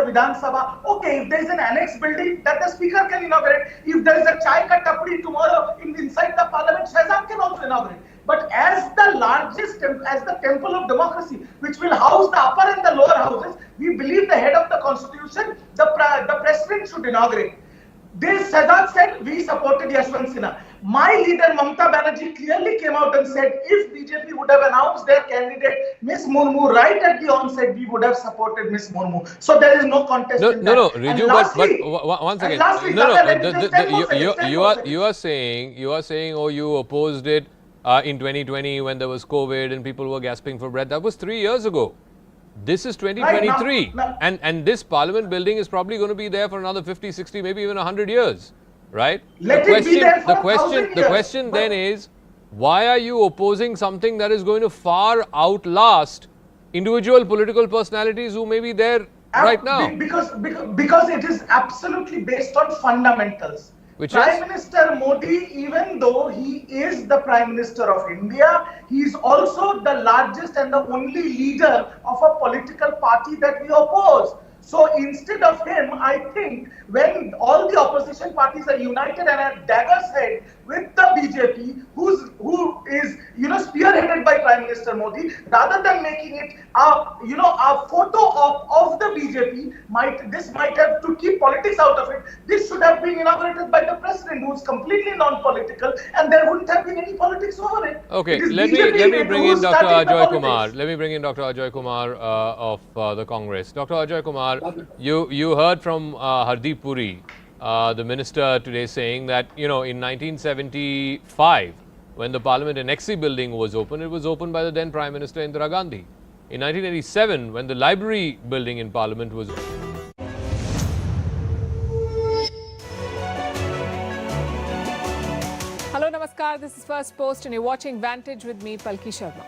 Vidhan Sabha. Okay, if there is an annex building that the speaker can inaugurate, if there is a chai ka tapdi tomorrow inside the parliament, Shahzad can also inaugurate. But as the largest, as the temple of democracy, which will house the upper and the lower houses, we believe the head of the constitution, the president should inaugurate. This Shahzad said, we supported Yashwant Sinha. My leader Mamata Banerjee clearly came out and said, if BJP would have announced their candidate Miss Murmu right at the onset, we would have supported Miss Murmu. So there is no contest. No, Riju, but once again, you are saying, oh, you opposed it in 2020 when there was COVID and people were gasping for breath. That was 3 years ago. This is 2023, right, and this parliament building is probably going to be there for another 50, 60, maybe even 100 years, right? The question then is, why are you opposing something that is going to far outlast individual political personalities who may be there right now? Because it is absolutely based on fundamentals. Prime Minister Modi, even though he is the Prime Minister of India, he is also the largest and the only leader of a political party that we oppose. So instead of him, I think when all the opposition parties are united and at dagger's head with the BJP, who is spearheaded by Prime Minister Modi, rather than making it a photo of the BJP, this might have to keep politics out of it. This should have been inaugurated by the president, who is completely non-political, and there wouldn't have been any politics over it. Okay, let me bring in Dr. Ajoy Kumar. Let me bring in Dr. Ajoy Kumar of the Congress. Dr. Ajoy Kumar, you heard from Hardeep Puri, the minister, today saying that, in 1975, when the Parliament Annexi building was opened, it was opened by the then Prime Minister Indira Gandhi. In 1987, when the library building in Parliament was Hello, Namaskar. This is First Post and you're watching Vantage with me, Palki Sharma.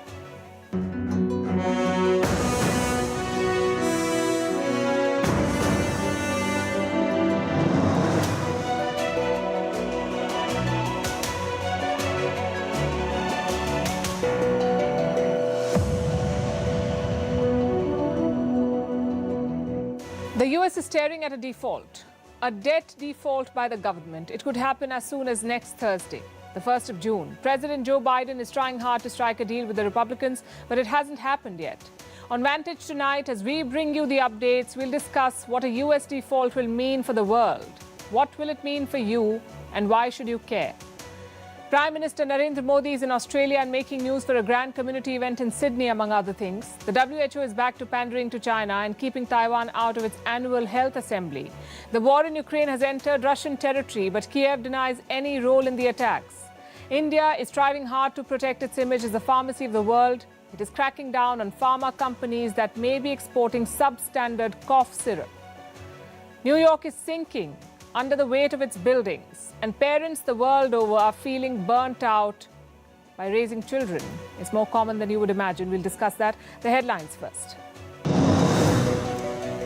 The US is staring at a default, a debt default by the government. It could happen as soon as next Thursday, the 1st of June. President Joe Biden is trying hard to strike a deal with the Republicans, but it hasn't happened yet. On Vantage tonight, as we bring you the updates, we'll discuss what a US default will mean for the world. What will it mean for you, and why should you care? Prime Minister Narendra Modi is in Australia and making news for a grand community event in Sydney, among other things. The WHO is back to pandering to China and keeping Taiwan out of its annual health assembly. The war in Ukraine has entered Russian territory, but Kiev denies any role in the attacks. India is striving hard to protect its image as the pharmacy of the world. It is cracking down on pharma companies that may be exporting substandard cough syrup. New York is sinking under the weight of its buildings, and parents the world over are feeling burnt out by raising children. It's more common than you would imagine. We'll discuss that. The headlines first.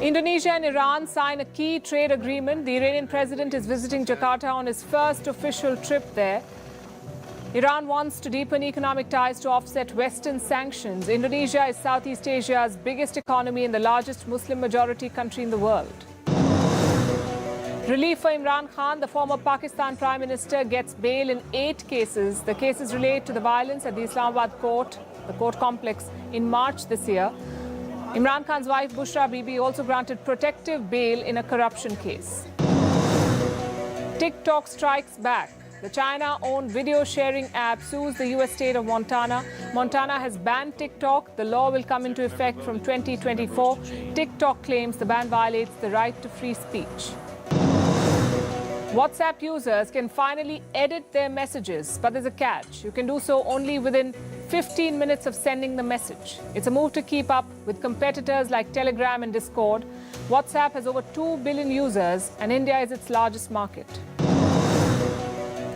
Indonesia and Iran sign a key trade agreement. The Iranian president is visiting Jakarta on his first official trip there. Iran wants to deepen economic ties to offset Western sanctions. Indonesia is Southeast Asia's biggest economy and the largest Muslim-majority country in the world. Relief for Imran Khan. The former Pakistan Prime Minister gets bail in 8 cases. The cases relate to the violence at the Islamabad court, the court complex, in March this year. Imran Khan's wife, Bushra Bibi, also granted protective bail in a corruption case. TikTok strikes back. The China-owned video-sharing app sues the U.S. state of Montana. Montana has banned TikTok. The law will come into effect from 2024. TikTok claims the ban violates the right to free speech. WhatsApp users can finally edit their messages, but there's a catch. You can do so only within 15 minutes of sending the message. It's a move to keep up with competitors like Telegram and Discord. WhatsApp has over 2 billion users, and India is its largest market.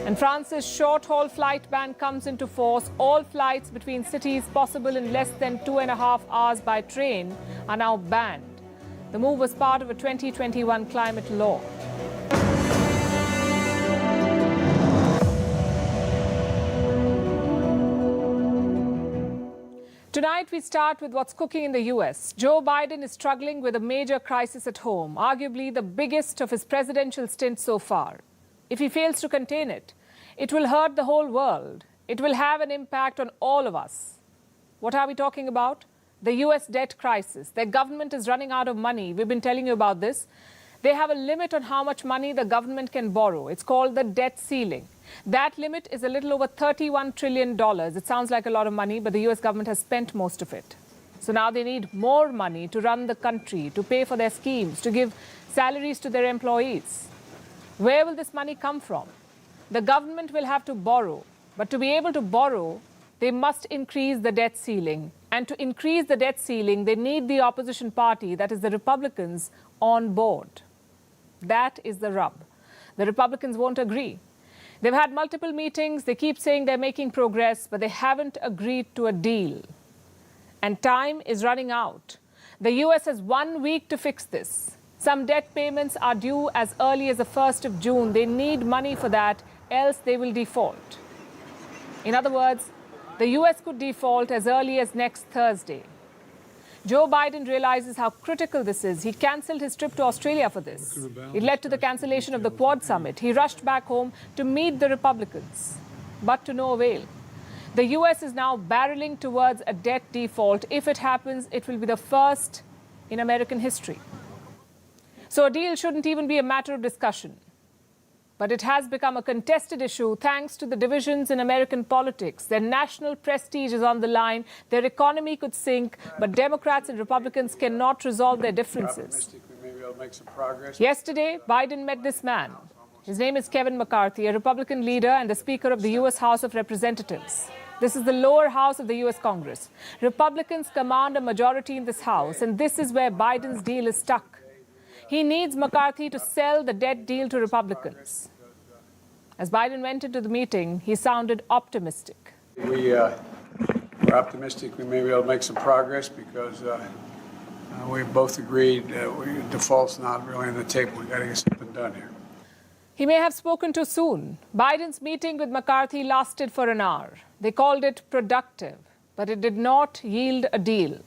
And France's short-haul flight ban comes into force. All flights between cities possible in less than 2.5 hours by train are now banned. The move was part of a 2021 climate law. Tonight, we start with what's cooking in the US. Joe Biden is struggling with a major crisis at home, arguably the biggest of his presidential stint so far. If he fails to contain it, it will hurt the whole world. It will have an impact on all of us. What are we talking about? The US debt crisis. Their government is running out of money. We've been telling you about this. They have a limit on how much money the government can borrow. It's called the debt ceiling. That limit is a little over $31 trillion. It sounds like a lot of money, but the US government has spent most of it. So now they need more money to run the country, to pay for their schemes, to give salaries to their employees. Where will this money come from? The government will have to borrow. But to be able to borrow, they must increase the debt ceiling. And to increase the debt ceiling, they need the opposition party, that is the Republicans, on board. That is the rub. The Republicans won't agree. They've had multiple meetings. They keep saying they're making progress, but they haven't agreed to a deal. And time is running out. The US has 1 week to fix this. Some debt payments are due as early as the 1st of June. They need money for that, else they will default. In other words, the US could default as early as next Thursday. Joe Biden realizes how critical this is. He cancelled his trip to Australia for this. It led to the cancellation of the Quad Summit. He rushed back home to meet the Republicans, but to no avail. The US is now barreling towards a debt default. If it happens, it will be the first in American history. So a deal shouldn't even be a matter of discussion. But it has become a contested issue thanks to the divisions in American politics. Their national prestige is on the line. Their economy could sink, but Democrats and Republicans cannot resolve their differences. Yesterday, Biden met this man. His name is Kevin McCarthy, a Republican leader and the Speaker of the U.S. House of Representatives. This is the lower house of the U.S. Congress. Republicans command a majority in this house, and this is where Biden's deal is stuck. He needs McCarthy to sell the debt deal to Republicans. As Biden went into the meeting, he sounded optimistic. We're optimistic we may be able to make some progress because we both agreed default's not really on the table. We've got to get something done here. He may have spoken too soon. Biden's meeting with McCarthy lasted for an hour. They called it productive, but it did not yield a deal.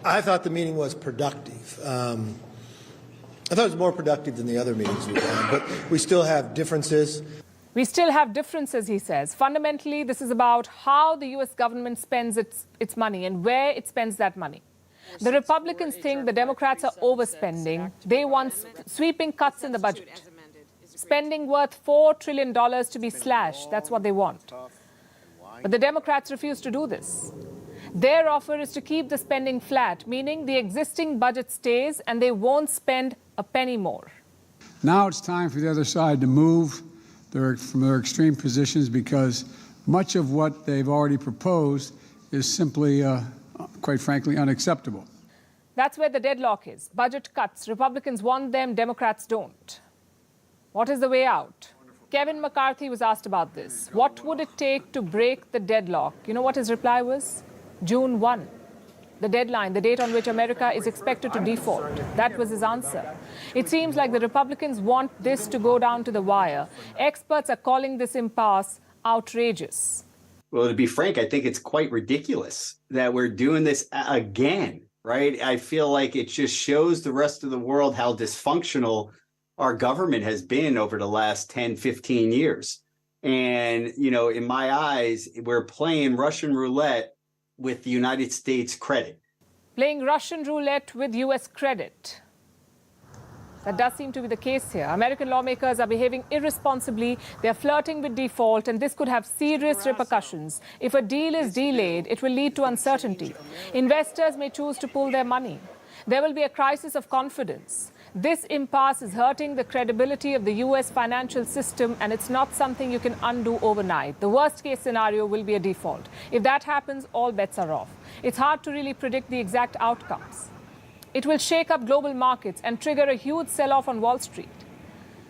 I thought the meeting was productive. I thought it was more productive than the other meetings we've had, but we still have differences. We still have differences, he says. Fundamentally, this is about how the U.S. government spends its money and where it spends that money. The Republicans think the Democrats are overspending. They want sweeping cuts in the budget. Spending worth $4 trillion to be slashed. That's what they want. But the Democrats refuse to do this. Their offer is to keep the spending flat, meaning the existing budget stays and they won't spend a penny more. Now it's time for the other side to move from their extreme positions because much of what they've already proposed is simply, quite frankly, unacceptable. That's where the deadlock is. Budget cuts. Republicans want them, Democrats don't. What is the way out? Kevin McCarthy was asked about this. What would it take to break the deadlock? You know what his reply was? June 1. The deadline, the date on which America is expected to default. That was his answer. It seems like the Republicans want this to go down to the wire. Experts are calling this impasse outrageous. Well, to be frank, I think it's quite ridiculous that we're doing this again, right? I feel like it just shows the rest of the world how dysfunctional our government has been over the last 10, 15 years. And, you know, in my eyes, we're playing Russian roulette with the United States credit. Playing Russian roulette with U.S. credit. That does seem to be the case here. American lawmakers are behaving irresponsibly. They're flirting with default, and this could have serious repercussions. If a deal is delayed, it will lead to uncertainty. Investors may choose to pull their money. There will be a crisis of confidence. This impasse is hurting the credibility of the U.S. financial system, and it's not something you can undo overnight. The worst-case scenario will be a default. If that happens, all bets are off. It's hard to really predict the exact outcomes. It will shake up global markets and trigger a huge sell-off on Wall Street.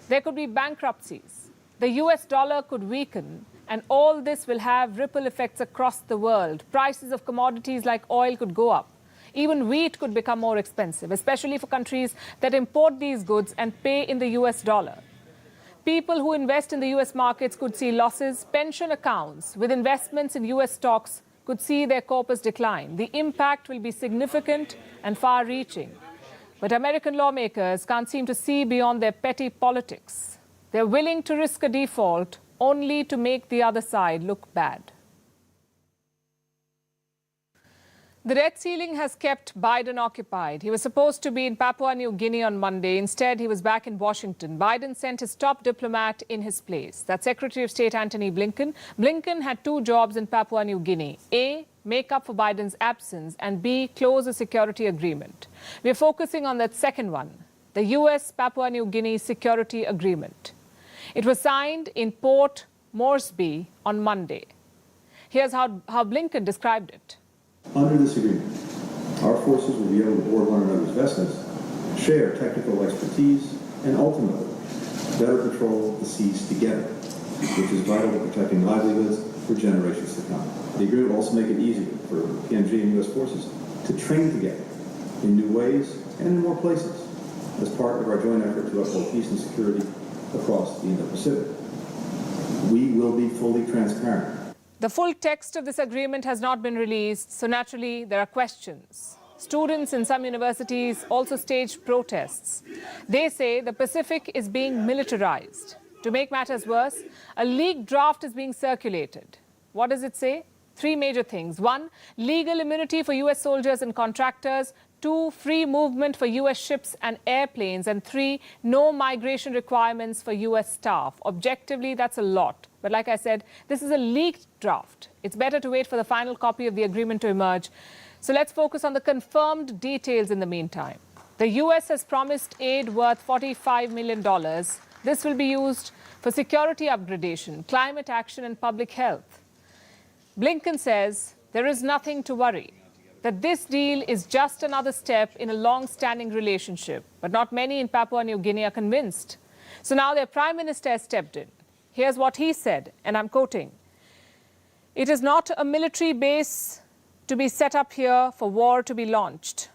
There could be bankruptcies. The U.S. dollar could weaken, and all this will have ripple effects across the world. Prices of commodities like oil could go up. Even wheat could become more expensive, especially for countries that import these goods and pay in the US dollar. People who invest in the US markets could see losses. Pension accounts with investments in US stocks could see their corpus decline. The impact will be significant and far-reaching. But American lawmakers can't seem to see beyond their petty politics. They're willing to risk a default only to make the other side look bad. The debt ceiling has kept Biden occupied. He was supposed to be in Papua New Guinea on Monday. Instead, he was back in Washington. Biden sent his top diplomat in his place. That's Secretary of State Anthony Blinken. Blinken had two jobs in Papua New Guinea. A, make up for Biden's absence, and B, close a security agreement. We're focusing on that second one, the U.S. Papua New Guinea Security Agreement. It was signed in Port Moresby on Monday. Here's how Blinken described it. Under this agreement, our forces will be able to board one another's vessels, share technical expertise, and ultimately better patrol the seas together, which is vital to protecting livelihoods for generations to come. The agreement will also make it easier for PNG and U.S. forces to train together in new ways and in more places as part of our joint effort to uphold peace and security across the Indo-Pacific. We will be fully transparent. The full text of this agreement has not been released, so naturally there are questions. Students in some universities also staged protests. They say the Pacific is being militarized. To make matters worse, a leaked draft is being circulated. What does it say? Three major things. 1, legal immunity for U.S. soldiers and contractors. 2, free movement for U.S. ships and airplanes. And 3, no migration requirements for U.S. staff. Objectively, that's a lot. But like I said, this is a leaked draft. It's better to wait for the final copy of the agreement to emerge. So let's focus on the confirmed details in the meantime. The U.S. has promised aid worth $45 million. This will be used for security upgradation, climate action, and public health. Blinken says there is nothing to worry, that this deal is just another step in a long-standing relationship. But not many in Papua New Guinea are convinced. So now their prime minister has stepped in. Here's what he said, and I'm quoting, "It is not a military base to be set up here for war to be launched.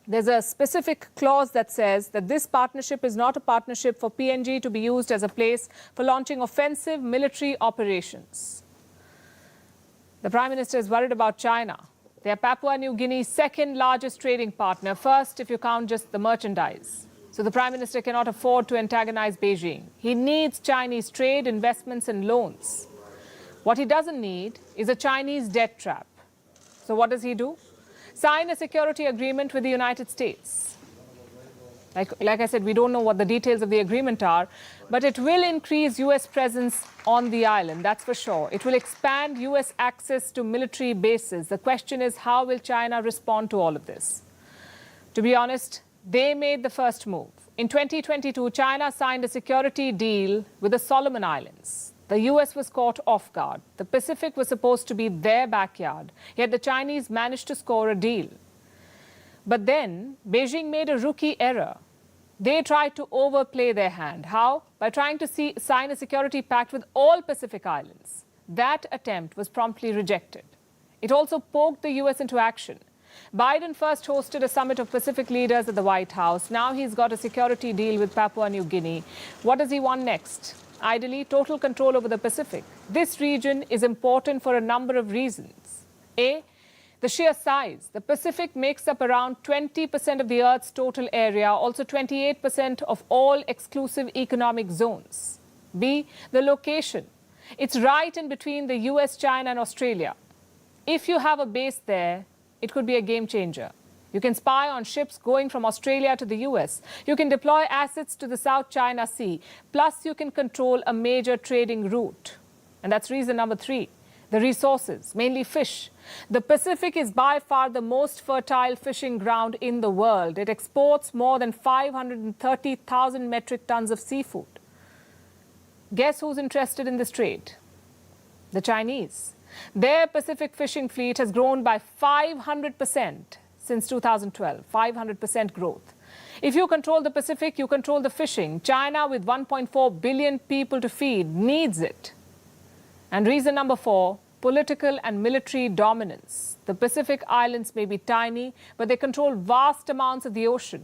There's a specific clause that says that this partnership is not a partnership for PNG to be used as a place for launching offensive military operations." The Prime Minister is worried about China. They are Papua New Guinea's second largest trading partner, first if you count just the merchandise. So the Prime Minister cannot afford to antagonize Beijing. He needs Chinese trade, investments and loans. What he doesn't need is a Chinese debt trap. So what does he do? Sign a security agreement with the United States. Like I said, we don't know what the details of the agreement are, but it will increase U.S. presence on the island, that's for sure. It will expand U.S. access to military bases. The question is, how will China respond to all of this? To be honest, they made the first move. In 2022, China signed a security deal with the Solomon Islands. The U.S. was caught off guard. The Pacific was supposed to be their backyard, yet the Chinese managed to score a deal. But then Beijing made a rookie error. They tried to overplay their hand. How? By trying to sign a security pact with all Pacific islands. That attempt was promptly rejected. It also poked the U.S. into action. Biden first hosted a summit of Pacific leaders at the White House. Now he's got a security deal with Papua New Guinea. What does he want next? Ideally, total control over the Pacific. This region is important for a number of reasons. A, the sheer size. The Pacific makes up around 20% of the Earth's total area, also 28% of all exclusive economic zones. B, the location. It's right in between the US, China, and Australia. If you have a base there, it could be a game changer. You can spy on ships going from Australia to the US. You can deploy assets to the South China Sea. Plus, you can control a major trading route. And that's reason number 3. The resources, mainly fish. The Pacific is by far the most fertile fishing ground in the world. It exports more than 530,000 metric tons of seafood. Guess who's interested in this trade? The Chinese. Their Pacific fishing fleet has grown by 500% since 2012, 500% growth. If you control the Pacific, you control the fishing. China, with 1.4 billion people to feed, needs it. And reason number 4, political and military dominance. The Pacific Islands may be tiny, but they control vast amounts of the ocean.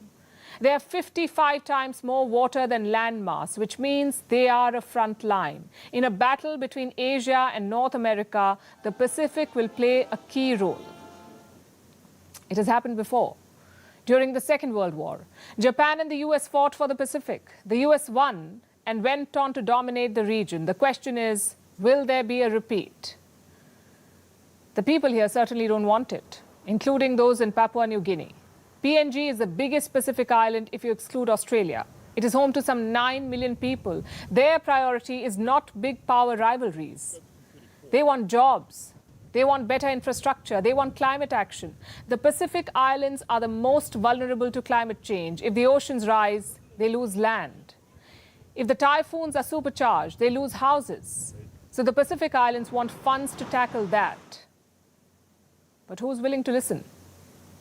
They have 55 times more water than land mass, which means they are a front line. In a battle between Asia and North America, the Pacific will play a key role. It has happened before. During the Second World War, Japan and the US fought for the Pacific. The US won and went on to dominate the region. The question is, will there be a repeat? The people here certainly don't want it, including those in Papua New Guinea. PNG is the biggest Pacific island if you exclude Australia. It is home to some 9 million people. Their priority is not big power rivalries. They want jobs. They want better infrastructure. They want climate action. The Pacific Islands are the most vulnerable to climate change. If the oceans rise, they lose land. If the typhoons are supercharged, they lose houses. So the Pacific Islands want funds to tackle that. But who's willing to listen?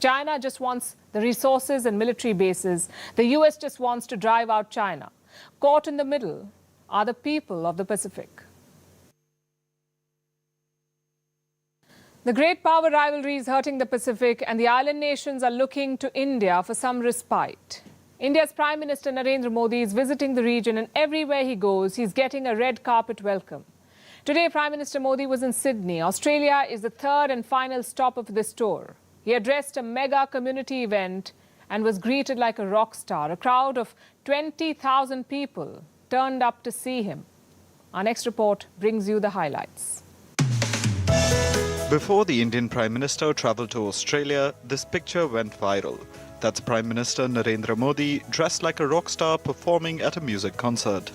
China just wants the resources and military bases. The US just wants to drive out China. Caught in the middle are the people of the Pacific. The great power rivalry is hurting the Pacific, and the island nations are looking to India for some respite. India's Prime Minister Narendra Modi is visiting the region, and everywhere he goes, he's getting a red carpet welcome. Today, Prime Minister Modi was in Sydney. Australia is the third and final stop of this tour. He addressed a mega community event and was greeted like a rock star. A crowd of 20,000 people turned up to see him. Our next report brings you the highlights. Before the Indian Prime Minister travelled to Australia, this picture went viral. That's Prime Minister Narendra Modi dressed like a rock star performing at a music concert.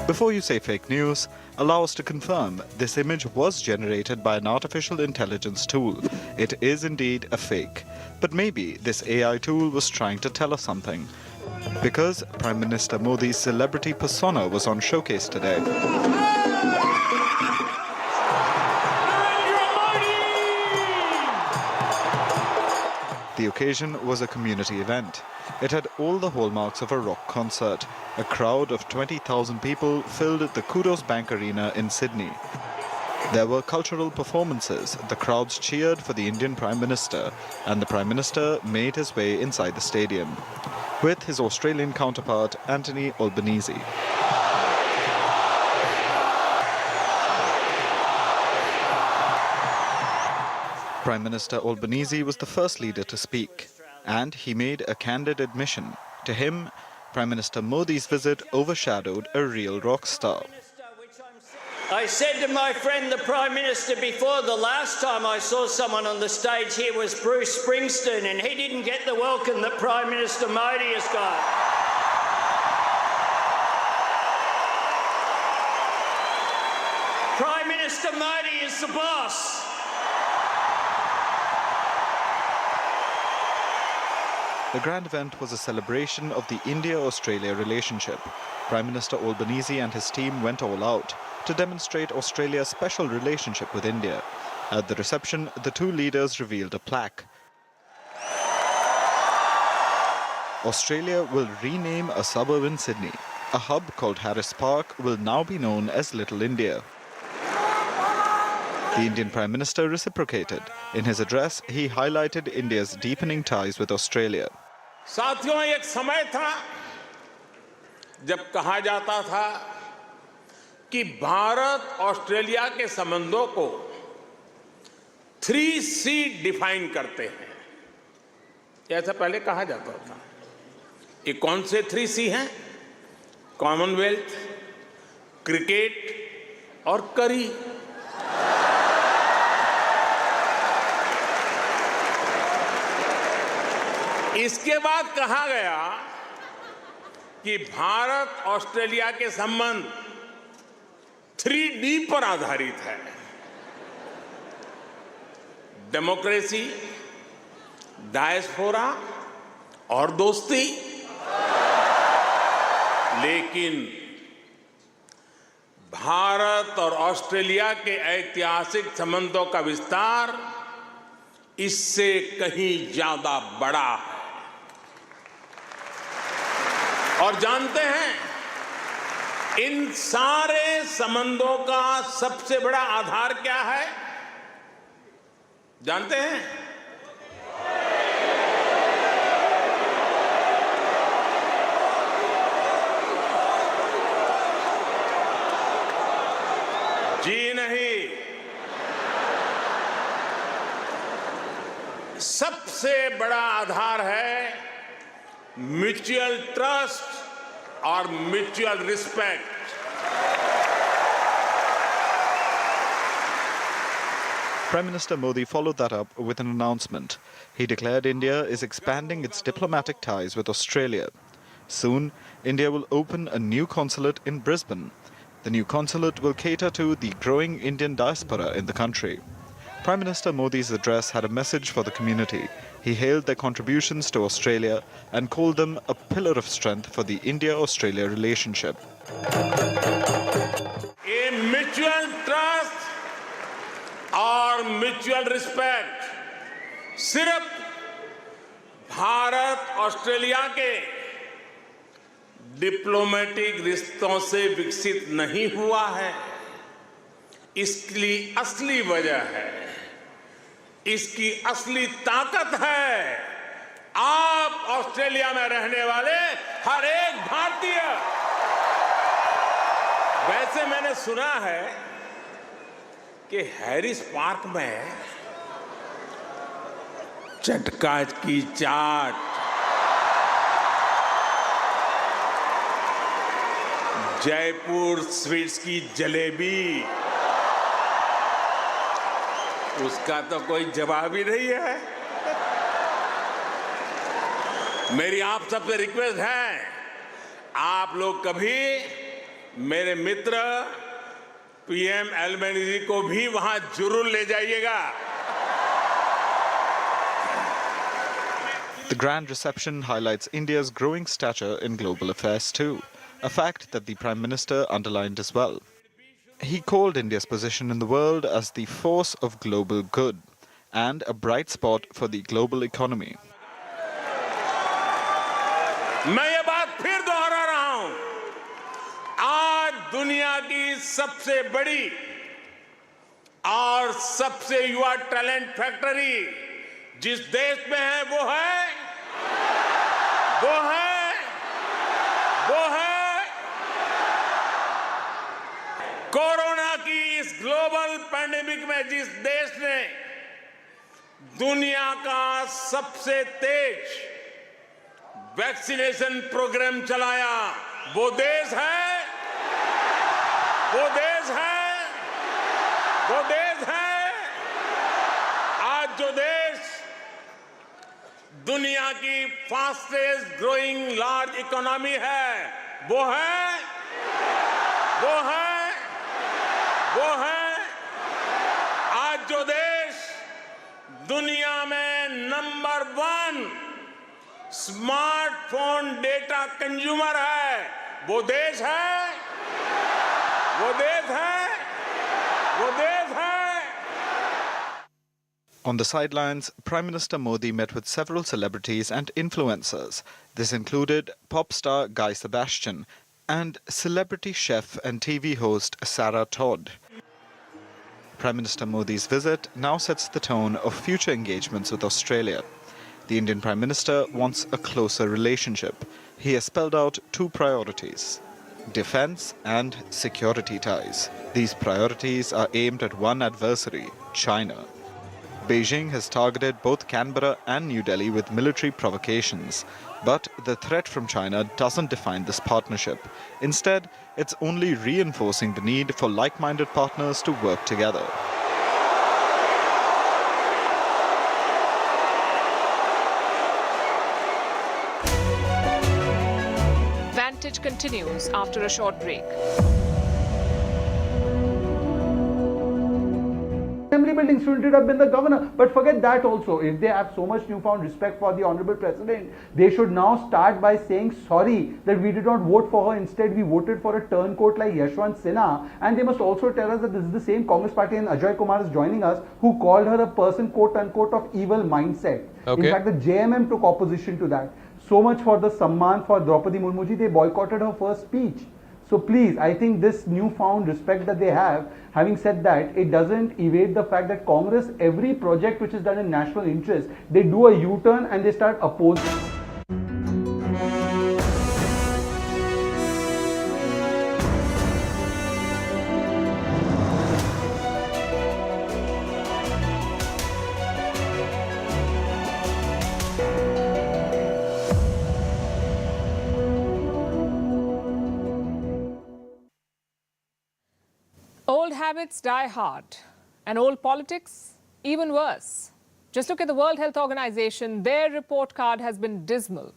Before you say fake news, allow us to confirm this image was generated by an artificial intelligence tool. It is indeed a fake. But maybe this AI tool was trying to tell us something. Because Prime Minister Modi's celebrity persona was on showcase today. The occasion was a community event. It had all the hallmarks of a rock concert. A crowd of 20,000 people filled the Kudos Bank Arena in Sydney. There were cultural performances. The crowds cheered for the Indian Prime Minister, and the Prime Minister made his way inside the stadium with his Australian counterpart, Anthony Albanese. Prime Minister Albanese was the first leader to speak, and he made a candid admission. To him, Prime Minister Modi's visit overshadowed a real rock star. I said to my friend, the Prime Minister, before, the last time I saw someone on the stage here was Bruce Springsteen, and he didn't get the welcome that Prime Minister Modi has got. Prime Minister Modi is the boss. The grand event was a celebration of the India-Australia relationship. Prime Minister Albanese and his team went all out to demonstrate Australia's special relationship with India. At the reception, the two leaders revealed a plaque. Australia will rename a suburb in Sydney. A hub called Harris Park will now be known as Little India. The Indian Prime Minister reciprocated. In his address, he highlighted India's deepening ties with Australia. साथियों, एक समय था जब कहा जाता था कि Bharat Australia के संबंधों को 3C डिफाइन करते हैं। ऐसा पहले कहा जाता था। ये कौन से 3C हैं? कॉमनवेल्थ, क्रिकेट और करी। इसके बाद कहा गया कि भारत ऑस्ट्रेलिया के संबंध 3D पर आधारित है। डेमोक्रेसी, डायस्पोरा और दोस्ती। लेकिन भारत और ऑस्ट्रेलिया के ऐतिहासिक संबंधों का विस्तार इससे कहीं ज्यादा बड़ा है। और जानते हैं, इन सारे संबंधों का सबसे बड़ा आधार क्या है? जानते हैं? जी नहीं, सबसे बड़ा आधार है म्यूचुअल ट्रस्ट और mutual respect. Prime Minister Modi followed that up with an announcement. He declared India is expanding its diplomatic ties with Australia. Soon, India will open a new consulate in Brisbane. The new consulate will cater to the growing Indian diaspora in the country. Prime Minister Modi's address had a message for the community. He hailed their contributions to Australia and called them a pillar of strength for the India-Australia relationship. A mutual trust और mutual respect सिर्फ Bharat Australia के diplomatic रिश्तों से विकसित नहीं हुआ है। इसकी असली वजह है, इसकी असली ताकत है आप ऑस्ट्रेलिया में रहने वाले हर एक भारतीय। वैसे मैंने सुना है कि हैरिस पार्क में चटका की चाट, जयपुर स्वीट्स की जलेबी, उसका तो कोई जवाब ही नहीं है। मेरी आप सबसे रिक्वेस्ट है, आप लोग कभी मेरे मित्र PM एल्बेनीज़ी को भी वहां जरूर ले जाइएगा। The grand reception highlights India's growing stature in global affairs too, a fact that the Prime Minister underlined as well. He called India's position in the world as the force of global good and a bright spot for the global economy. मैं ये बात फिर दोहरा रहा हूं, आज दुनिया की सबसे बड़ी और सबसे युवा टैलेंट फैक्ट्री जिस देश में है वो है कोरोना की इस ग्लोबल पैंडेमिक में जिस देश ने दुनिया का सबसे तेज वैक्सीनेशन प्रोग्राम चलाया, वो देश है आज जो देश दुनिया की फास्टेस्ट ग्रोइंग लार्ज इकोनॉमी है वो है आज जो देश दुनिया में नंबर 1 स्मार्टफोन डेटा कंज्यूमर है, वो देश है। On the sidelines, Prime Minister Modi met with several celebrities and influencers. This included pop star Guy Sebastian and celebrity chef and TV host Sarah Todd. Prime Minister Modi's visit now sets the tone of future engagements with Australia. The Indian Prime Minister wants a closer relationship. He has spelled out 2 priorities: defense and security ties. These priorities are aimed at one adversary, China. Beijing has targeted both Canberra and New Delhi with military provocations. But the threat from China doesn't define this partnership. Instead, it's only reinforcing the need for like-minded partners to work together. Vantage continues after a short break. Assembly building shouldn't have been the governor, but forget that also. If they have so much newfound respect for the Honorable President, they should now start by saying sorry that we did not vote for her. Instead, we voted for a turncoat like Yashwant Sinha. And they must also tell us that this is the same Congress party, and Ajay Kumar is joining us, who called her a person, quote unquote, of evil mindset. Okay. In fact, the JMM took opposition to that. So much for the Samman for Draupadi Murmuji. They boycotted her first speech. So please, I think this newfound respect that they have, having said that, it doesn't evade the fact that Congress, every project which is done in national interest, they do a U-turn and they start opposing. habits die hard, and old politics even worse. Just look at the World Health Organization. Their report card has been dismal.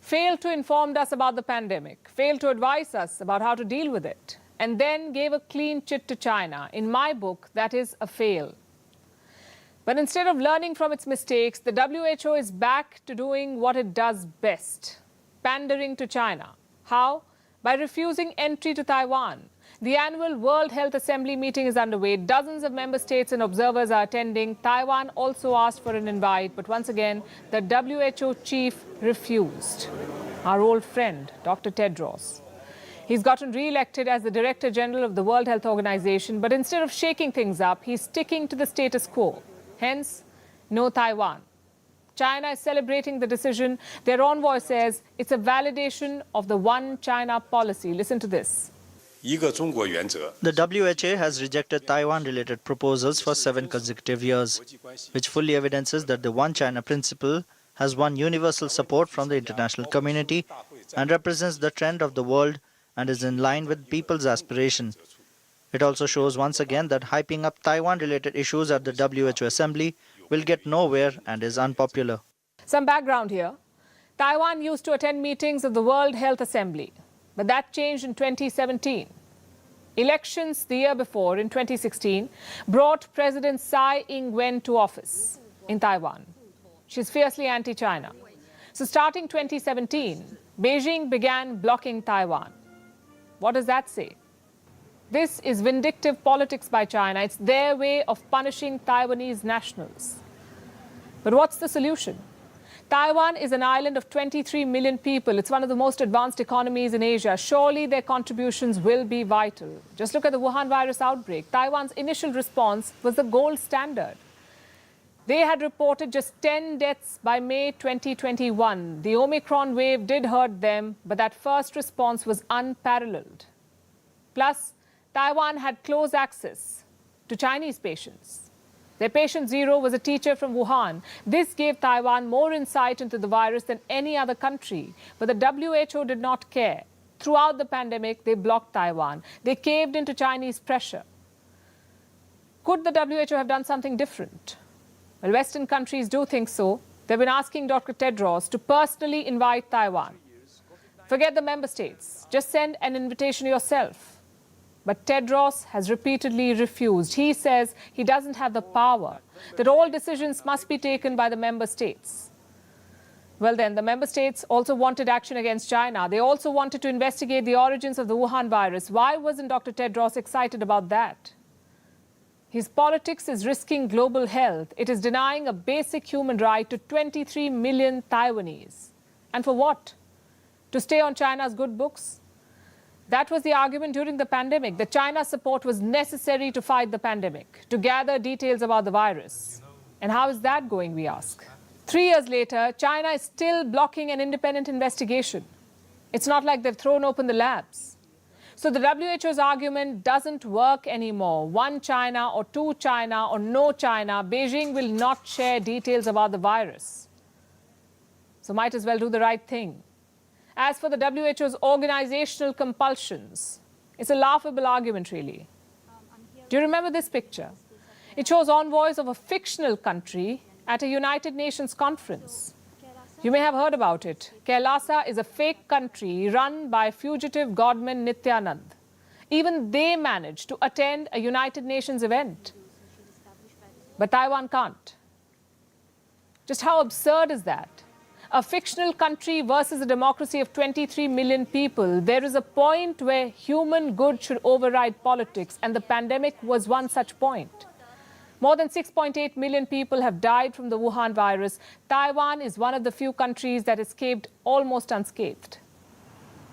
Failed to inform us about the pandemic, failed to advise us about how to deal with it, and then gave a clean chit to China. In my book, that is a fail. But instead of learning from its mistakes, the WHO is back to doing what it does best, pandering to China. How? By refusing entry to Taiwan. The annual World Health Assembly meeting is underway. Dozens of member states and observers are attending. Taiwan also asked for an invite, but once again, the WHO chief refused. Our old friend, Dr. Tedros. He's gotten re-elected as the Director General of the World Health Organization, but instead of shaking things up, he's sticking to the status quo. Hence, no Taiwan. China is celebrating the decision. Their envoy says it's a validation of the One China policy. Listen to this. The WHO has rejected Taiwan-related proposals for 7 consecutive years, which fully evidences that the One China principle has won universal support from the international community and represents the trend of the world and is in line with people's aspiration. It also shows once again that hyping up Taiwan-related issues at the WHO Assembly will get nowhere and is unpopular. Some background here. Taiwan used to attend meetings of the World Health Assembly, but that changed in 2017. Elections the year before, in 2016, brought President Tsai Ing-wen to office in Taiwan. She's fiercely anti-China. So starting 2017, Beijing began blocking Taiwan. What does that say? This is vindictive politics by China. It's their way of punishing Taiwanese nationals. But what's the solution? Taiwan is an island of 23 million people. It's one of the most advanced economies in Asia. Surely their contributions will be vital. Just look at the Wuhan virus outbreak. Taiwan's initial response was the gold standard. They had reported just 10 deaths by May 2021. The Omicron wave did hurt them, but that first response was unparalleled. Plus, Taiwan had close access to Chinese patients. Their patient zero was a teacher from Wuhan. This gave Taiwan more insight into the virus than any other country. But the WHO did not care. Throughout the pandemic, they blocked Taiwan. They caved into Chinese pressure. Could the WHO have done something different? Well, Western countries do think so. They've been asking Dr. Tedros to personally invite Taiwan. Forget the member states. Just send an invitation yourself. But Tedros has repeatedly refused. He says he doesn't have the power, that all decisions must be taken by the member states. Well then, the member states also wanted action against China. They also wanted to investigate the origins of the Wuhan virus. Why wasn't Dr. Tedros excited about that? His politics is risking global health. It is denying a basic human right to 23 million Taiwanese. And for what? To stay on China's good books? That was the argument during the pandemic, that China's support was necessary to fight the pandemic, to gather details about the virus. And how is that going, we ask? 3 years later, China is still blocking an independent investigation. It's not like they've thrown open the labs. So the WHO's argument doesn't work anymore. One China or two China or no China, Beijing will not share details about the virus. So might as well do the right thing. As for the WHO's organizational compulsions, it's a laughable argument, really. Do you remember this picture? It shows envoys of a fictional country at a United Nations conference. You may have heard about it. Kailasa is a fake country run by fugitive godman Nityanand. Even they managed to attend a United Nations event. But Taiwan can't. Just how absurd is that? A fictional country versus a democracy of 23 million people. There is a point where human good should override politics, and the pandemic was one such point. More than 6.8 million people have died from the Wuhan virus. Taiwan is one of the few countries that escaped almost unscathed.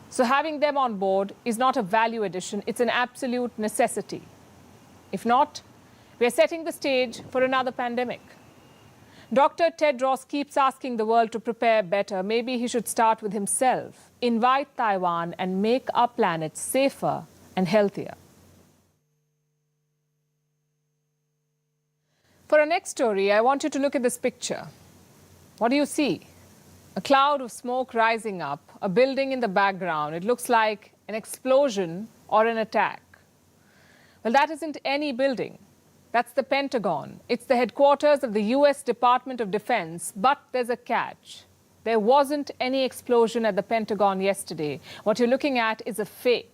So having them on board is not a value addition, it's an absolute necessity. If not, we are setting the stage for another pandemic. Dr. Tedros keeps asking the world to prepare better. Maybe he should start with himself, invite Taiwan and make our planet safer and healthier. For our next story, I want you to look at this picture. What do you see? A cloud of smoke rising up, a building in the background. It looks like an explosion or an attack. Well, that isn't any building. That's the Pentagon. It's the headquarters of the US Department of Defense. But there's a catch. There wasn't any explosion at the Pentagon yesterday. What you're looking at is a fake.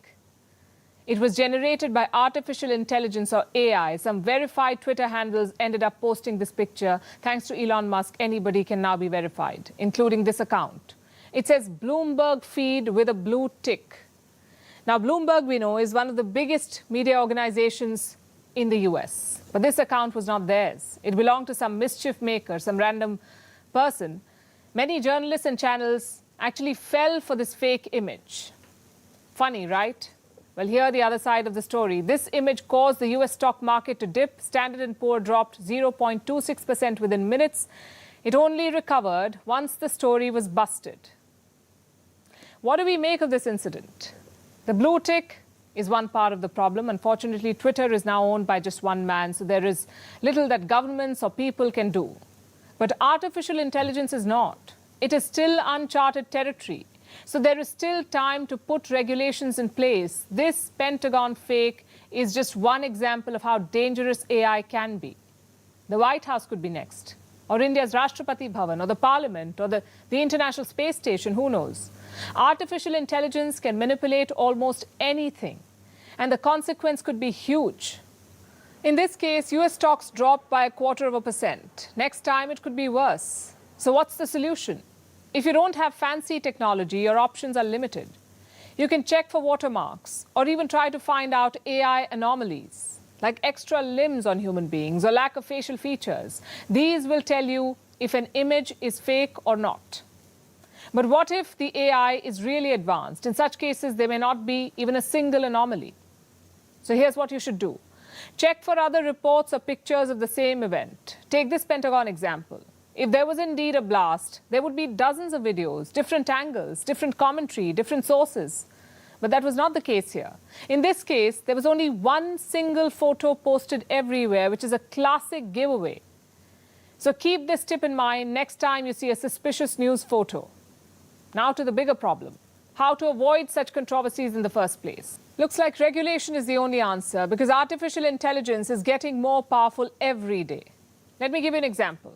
It was generated by artificial intelligence, or AI. Some verified Twitter handles ended up posting this picture. Thanks to Elon Musk, anybody can now be verified, including this account. It says Bloomberg feed with a blue tick. Now, Bloomberg, we know, is one of the biggest media organizations in the US. But this account was not theirs. It belonged to some mischief maker, some random person. Many journalists and channels actually fell for this fake image. Funny, right? Well, here the other side of the story. This image caused the US stock market to dip. Standard & Poor dropped 0.26% within minutes. It only recovered once the story was busted. What do we make of this incident? The blue tick is one part of the problem. Unfortunately, Twitter is now owned by just one man, so there is little that governments or people can do. But artificial intelligence is not. It is still uncharted territory. So there is still time to put regulations in place. This Pentagon fake is just one example of how dangerous AI can be. The White House could be next, or India's Rashtrapati Bhavan, or the Parliament, or the International Space Station, who knows? Artificial intelligence can manipulate almost anything, and the consequence could be huge. In this case, US stocks dropped by 0.25%. Next time, it could be worse. So what's the solution? If you don't have fancy technology, your options are limited. You can check for watermarks or even try to find out AI anomalies, like extra limbs on human beings or lack of facial features. These will tell you if an image is fake or not. But what if the AI is really advanced? In such cases, there may not be even a single anomaly. So here's what you should do. Check for other reports or pictures of the same event. Take this Pentagon example. If there was indeed a blast, there would be dozens of videos, different angles, different commentary, different sources. But that was not the case here. In this case, there was only one single photo posted everywhere, which is a classic giveaway. So keep this tip in mind next time you see a suspicious news photo. Now to the bigger problem. How to avoid such controversies in the first place. Looks like regulation is the only answer because artificial intelligence is getting more powerful every day. Let me give you an example.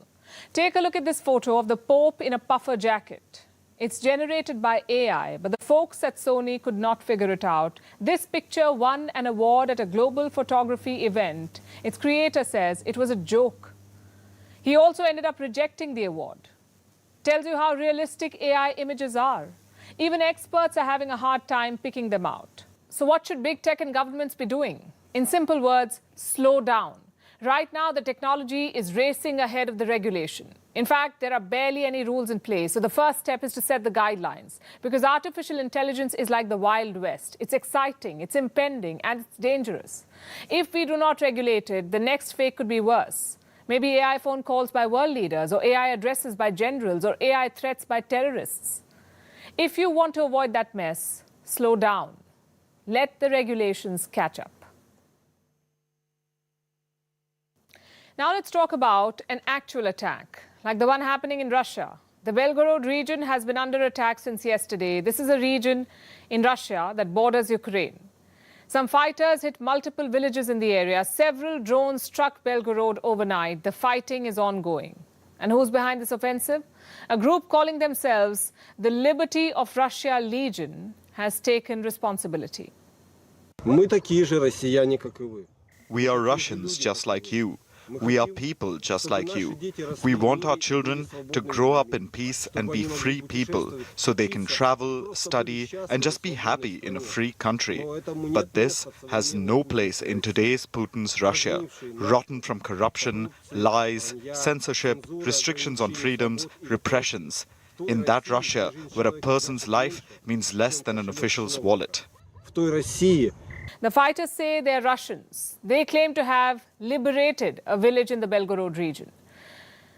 Take a look at this photo of the Pope in a puffer jacket. It's generated by AI, but the folks at Sony could not figure it out. This picture won an award at a global photography event. Its creator says it was a joke. He also ended up rejecting the award. Tells you how realistic AI images are. Even experts are having a hard time picking them out. So what should big tech and governments be doing? In simple words, slow down. Right now, the technology is racing ahead of the regulation. In fact, there are barely any rules in place. So the first step is to set the guidelines. Because artificial intelligence is like the Wild West. It's exciting, it's impending, and it's dangerous. If we do not regulate it, the next fake could be worse. Maybe AI phone calls by world leaders, or AI addresses by generals, or AI threats by terrorists. If you want to avoid that mess, slow down. Let the regulations catch up. Now let's talk about an actual attack, like the one happening in Russia. The Belgorod region has been under attack since yesterday. This is a region in Russia that borders Ukraine. Some fighters hit multiple villages in the area. Several drones struck Belgorod overnight. The fighting is ongoing. And who's behind this offensive? A group calling themselves the Liberty of Russia Legion has taken responsibility. We are Russians just like you. We are people just like you. We want our children to grow up in peace and be free people so they can travel, study, and just be happy in a free country. But this has no place in today's Putin's Russia, rotten from corruption, lies, censorship, restrictions on freedoms, repressions. In that Russia where a person's life means less than an official's wallet. The fighters say they're Russians. They claim to have liberated a village in the Belgorod region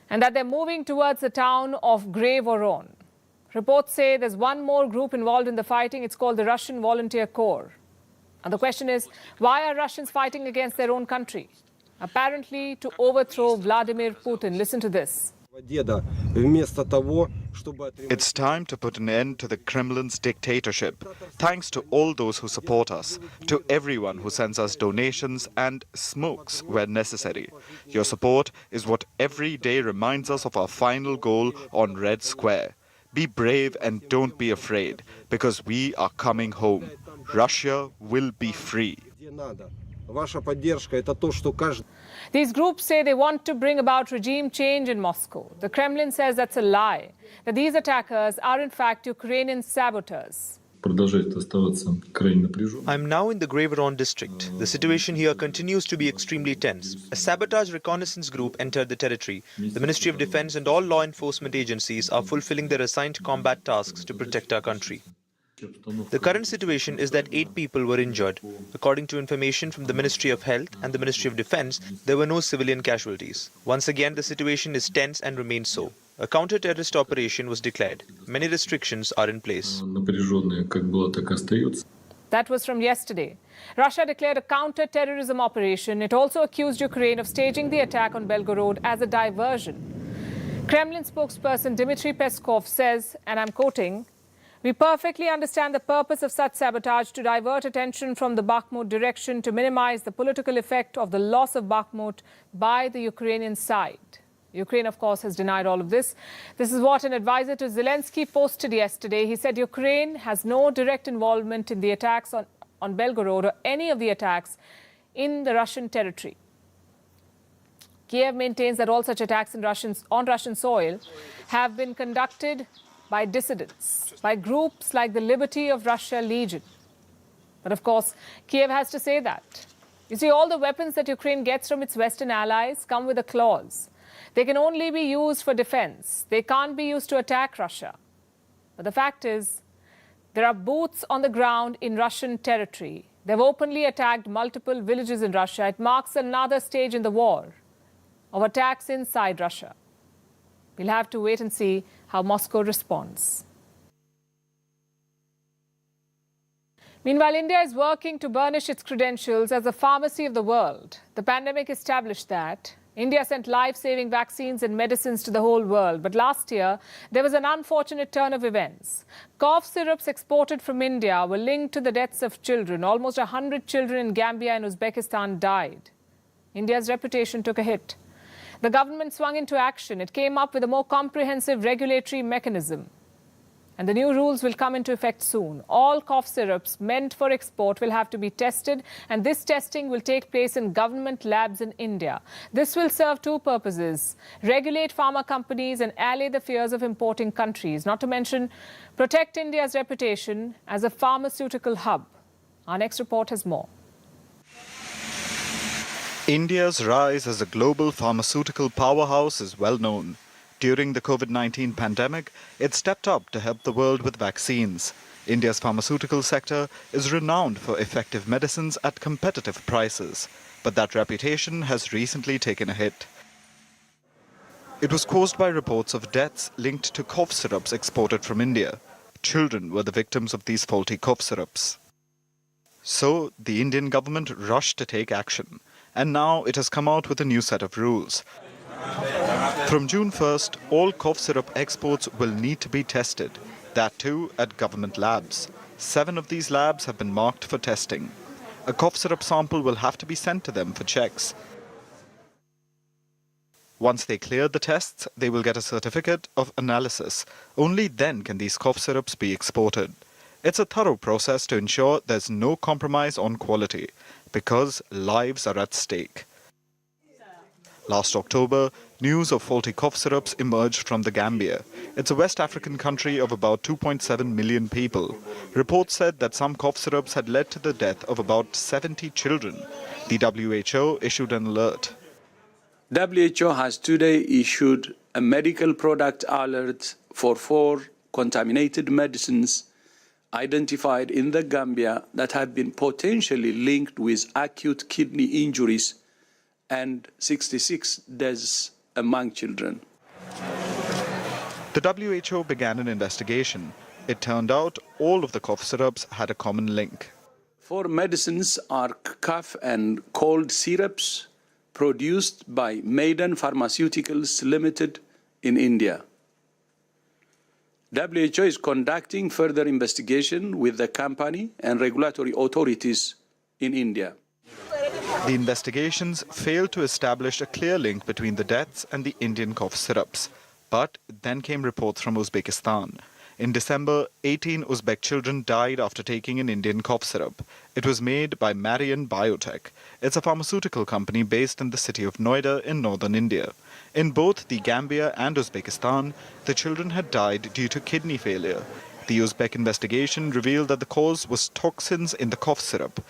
and that they're moving towards the town of Grey Voron. Reports say there's one more group involved in the fighting. It's called the Russian Volunteer Corps. And the question is, why are Russians fighting against their own country? Apparently to overthrow Vladimir Putin. Listen to this. It's time to put an end to the Kremlin's dictatorship. Thanks to all those who support us, to everyone who sends us donations and smokes where necessary. Your support is what every day reminds us of our final goal on Red Square. Be brave and don't be afraid, because we are coming home. Russia will be free. These groups say they want to bring about regime change in Moscow. The Kremlin says that's a lie, that these attackers are in fact Ukrainian saboteurs. I'm now in the Graveron district. The situation here continues to be extremely tense. A sabotage reconnaissance group entered the territory. The Ministry of Defense and all law enforcement agencies are fulfilling their assigned combat tasks to protect our country. The current situation is that 8 people were injured. According to information from the Ministry of Health and the Ministry of Defense, there were no civilian casualties. Once again, the situation is tense and remains so. A counter-terrorist operation was declared. Many restrictions are in place. That was from yesterday. Russia declared a counter-terrorism operation. It also accused Ukraine of staging the attack on Belgorod as a diversion. Kremlin spokesperson Dmitry Peskov says, and I'm quoting, "We perfectly understand the purpose of such sabotage to divert attention from the Bakhmut direction to minimize the political effect of the loss of Bakhmut by the Ukrainian side." Ukraine, of course, has denied all of this. This is what an advisor to Zelensky posted yesterday. He said Ukraine has no direct involvement in the attacks on Belgorod or any of the attacks in the Russian territory. Kiev maintains that all such attacks on Russian soil have been conducted by dissidents, by groups like the Liberty of Russia Legion. But of course, Kiev has to say that. You see, all the weapons that Ukraine gets from its Western allies come with a clause. They can only be used for defense. They can't be used to attack Russia. But the fact is, there are boots on the ground in Russian territory. They've openly attacked multiple villages in Russia. It marks another stage in the war of attacks inside Russia. We'll have to wait and see how Moscow responds. Meanwhile, India is working to burnish its credentials as the pharmacy of the world. The pandemic established that. India sent life-saving vaccines and medicines to the whole world. But last year, there was an unfortunate turn of events. Cough syrups exported from India were linked to the deaths of children. Almost 100 children in Gambia and Uzbekistan died. India's reputation took a hit. The government swung into action. It came up with a more comprehensive regulatory mechanism. And the new rules will come into effect soon. All cough syrups meant for export will have to be tested, and this testing will take place in government labs in India. This will serve 2 purposes: regulate pharma companies and allay the fears of importing countries, not to mention protect India's reputation as a pharmaceutical hub. Our next report has more. India's rise as a global pharmaceutical powerhouse is well known. During the COVID-19 pandemic, it stepped up to help the world with vaccines. India's pharmaceutical sector is renowned for effective medicines at competitive prices, but that reputation has recently taken a hit. It was caused by reports of deaths linked to cough syrups exported from India. Children were the victims of these faulty cough syrups. So, the Indian government rushed to take action, and now it has come out with a new set of rules. From June 1st, all cough syrup exports will need to be tested, that too at government labs. 7 of these labs have been marked for testing. A cough syrup sample will have to be sent to them for checks. Once they clear the tests, they will get a certificate of analysis. Only then can these cough syrups be exported. It's a thorough process to ensure there's no compromise on quality, because lives are at stake. Last October, news of faulty cough syrups emerged from the Gambia. It's a West African country of about 2.7 million people. Reports said that some cough syrups had led to the death of about 70 children. The WHO issued an alert. WHO has today issued a medical product alert for 4 contaminated medicines identified in the Gambia that have been potentially linked with acute kidney injuries and 66 deaths among children. The WHO began an investigation. It turned out all of the cough syrups had a common link. 4 medicines are cough and cold syrups produced by Maiden Pharmaceuticals Limited in India. WHO is conducting further investigation with the company and regulatory authorities in India. The investigations failed to establish a clear link between the deaths and the Indian cough syrups. But then came reports from Uzbekistan. In December, 18 Uzbek children died after taking an Indian cough syrup. It was made by Marion Biotech. It's a pharmaceutical company based in the city of Noida in northern India. In both the Gambia and Uzbekistan, the children had died due to kidney failure. The Uzbek investigation revealed that the cause was toxins in the cough syrup.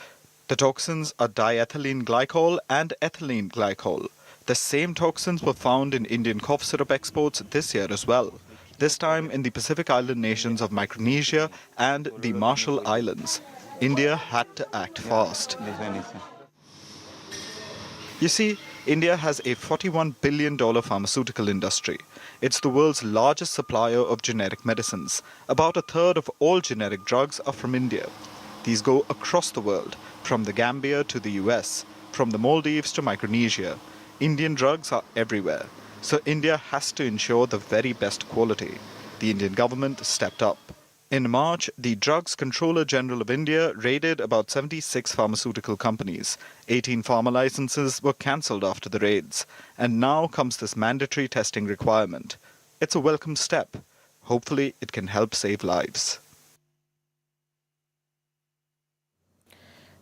The toxins are diethylene glycol and ethylene glycol. The same toxins were found in Indian cough syrup exports this year as well, this time in the Pacific Island nations of Micronesia and the Marshall Islands. India had to act fast. You see, India has a $41 billion pharmaceutical industry. It's the world's largest supplier of generic medicines. About a third of all generic drugs are from India. These go across the world, from the Gambia to the US, from the Maldives to Micronesia. Indian drugs are everywhere, so India has to ensure the very best quality. The Indian government stepped up. In March, the Drugs Controller General of India raided about 76 pharmaceutical companies. 18 pharma licenses were cancelled after the raids. And now comes this mandatory testing requirement. It's a welcome step. Hopefully, it can help save lives.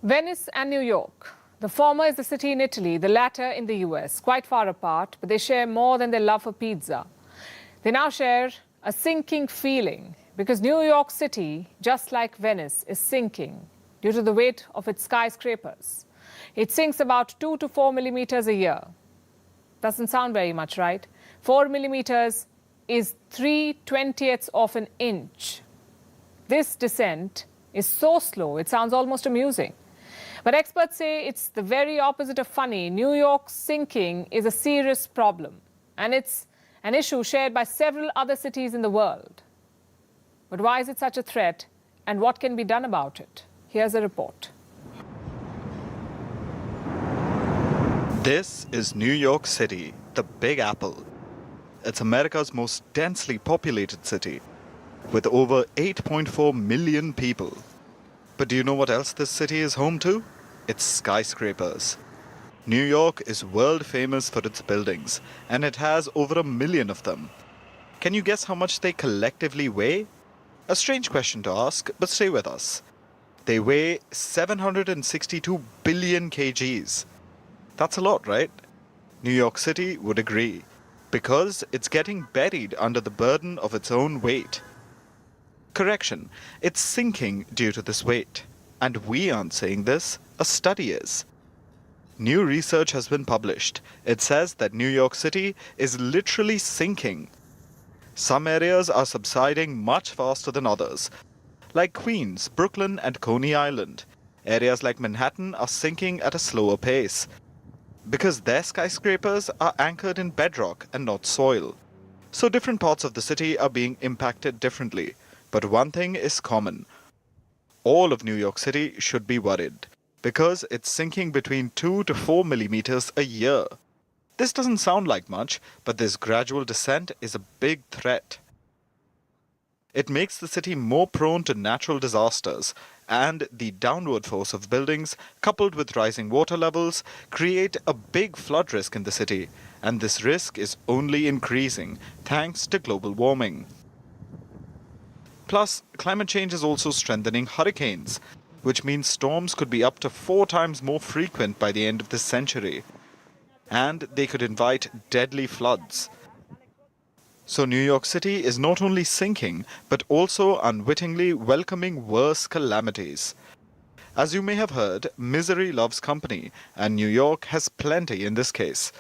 Venice and New York. The former is the city in Italy, the latter in the US, quite far apart, but they share more than their love for pizza. They now share a sinking feeling because New York City, just like Venice, is sinking due to the weight of its skyscrapers. It sinks about 2 to 4 millimeters a year. Doesn't sound very much, right? 4 millimeters is 3/20ths of an inch. This descent is so slow, it sounds almost amusing. But experts say it's the very opposite of funny. New York's sinking is a serious problem, and it's an issue shared by several other cities in the world. But why is it such a threat, and what can be done about it? Here's a report. This is New York City, the Big Apple. It's America's most densely populated city, with over 8.4 million people. But do you know what else this city is home to? It's skyscrapers. New York is world famous for its buildings, and it has over 1 million of them. Can you guess how much they collectively weigh? A strange question to ask, but stay with us. They weigh 762 billion kgs. That's a lot, right? New York City would agree, because it's getting buried under the burden of its own weight. Correction, it's sinking due to this weight. And we aren't saying this, a study is. New research has been published. It says that New York City is literally sinking. Some areas are subsiding much faster than others, like Queens, Brooklyn, and Coney Island. Areas like Manhattan are sinking at a slower pace, because their skyscrapers are anchored in bedrock and not soil. So different parts of the city are being impacted differently. But one thing is common. All of New York City should be worried, because it's sinking between 2 to 4 millimeters a year. This doesn't sound like much, but this gradual descent is a big threat. It makes the city more prone to natural disasters, and the downward force of buildings, coupled with rising water levels, create a big flood risk in the city, and this risk is only increasing thanks to global warming. Plus, climate change is also strengthening hurricanes, which means storms could be up to 4 times more frequent by the end of this century. And they could invite deadly floods. So New York City is not only sinking, but also unwittingly welcoming worse calamities. As you may have heard, misery loves company, and New York has plenty in this case.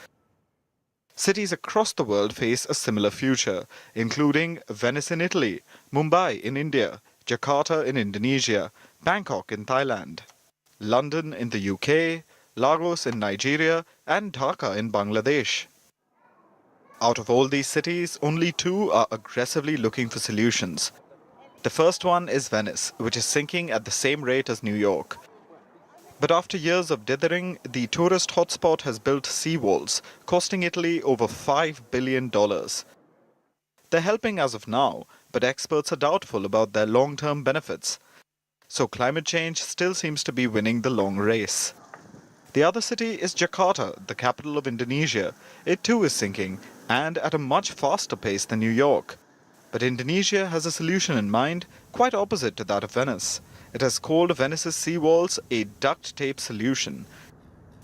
Cities across the world face a similar future, including Venice in Italy, Mumbai in India, Jakarta in Indonesia, Bangkok in Thailand, London in the UK, Lagos in Nigeria, and Dhaka in Bangladesh. Out of all these cities, only 2 are aggressively looking for solutions. The first one is Venice, which is sinking at the same rate as New York. But after years of dithering, the tourist hotspot has built seawalls, costing Italy over $5 billion. They're helping as of now, but experts are doubtful about their long-term benefits. So climate change still seems to be winning the long race. The other city is Jakarta, the capital of Indonesia. It too is sinking, and at a much faster pace than New York. But Indonesia has a solution in mind, quite opposite to that of Venice. It has called Venice's seawalls a duct tape solution.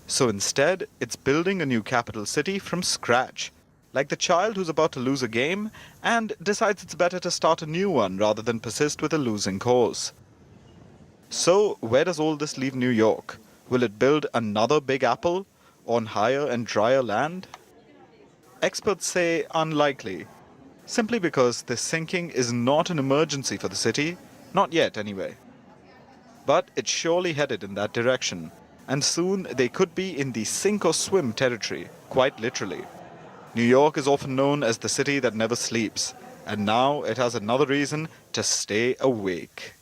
So instead, it's building a new capital city from scratch, like the child who's about to lose a game and decides it's better to start a new one rather than persist with a losing cause. So where does all this leave New York? Will it build another Big Apple on higher and drier land? Experts say unlikely, simply because this sinking is not an emergency for the city, not yet anyway. But it's surely headed in that direction, and soon they could be in the sink or swim territory, quite literally. New York is often known as the city that never sleeps, and now it has another reason to stay awake.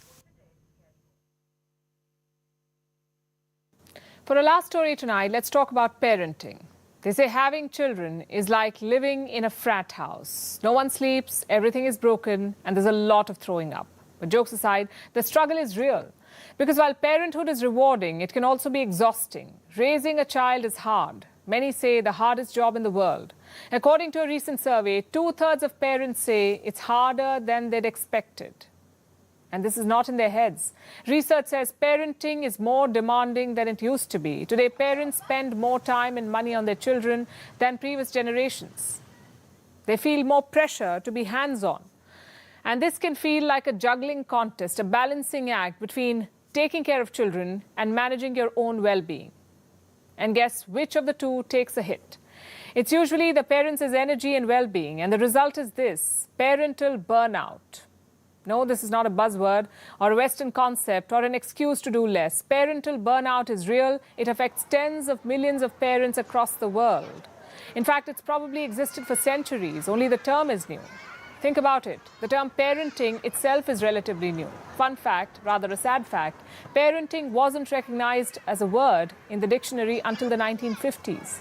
For our last story tonight, let's talk about parenting. They say having children is like living in a frat house. No one sleeps, everything is broken, and there's a lot of throwing up. But jokes aside, the struggle is real. Because while parenthood is rewarding, it can also be exhausting. Raising a child is hard. Many say the hardest job in the world. According to a recent survey, 2/3 of parents say it's harder than they'd expected. And this is not in their heads. Research says parenting is more demanding than it used to be. Today, parents spend more time and money on their children than previous generations. They feel more pressure to be hands-on. And this can feel like a juggling contest, a balancing act between taking care of children and managing your own well-being. And guess which of the two takes a hit? It's usually the parents' energy and well-being. And the result is this: parental burnout. No, this is not a buzzword or a Western concept or an excuse to do less. Parental burnout is real. It affects tens of millions of parents across the world. In fact, it's probably existed for centuries, only the term is new. Think about it. The term parenting itself is relatively new. Fun fact, rather a sad fact, parenting wasn't recognized as a word in the dictionary until the 1950s.